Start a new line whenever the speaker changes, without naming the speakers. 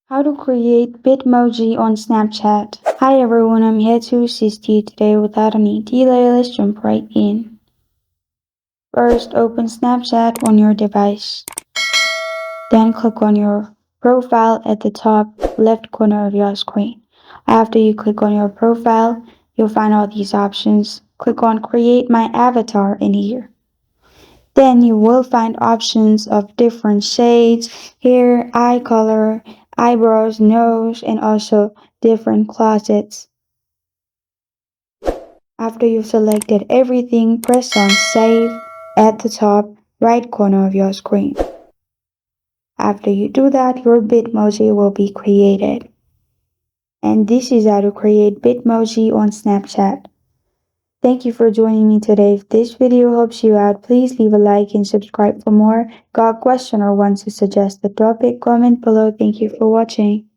How to create Bitmoji on Snapchat. Hi everyone, I'm here to assist you today. Without any delay, let's jump right in. First, open Snapchat on your device. Then click on your profile at the top left corner of your screen. After you click on your profile, you'll find all these options. Click on Create My Avatar in here. Then you will find options of different shades, hair, eye color, eyebrows, nose, and also different closets. After you've selected everything, press on Save at the top right corner of your screen. After you do that, your Bitmoji will be created. And this is how to create Bitmoji on Snapchat. Thank you for joining me today. If this video helps you out, please leave a like and subscribe for more. Got a question or want to suggest a topic? Comment below. Thank you for watching.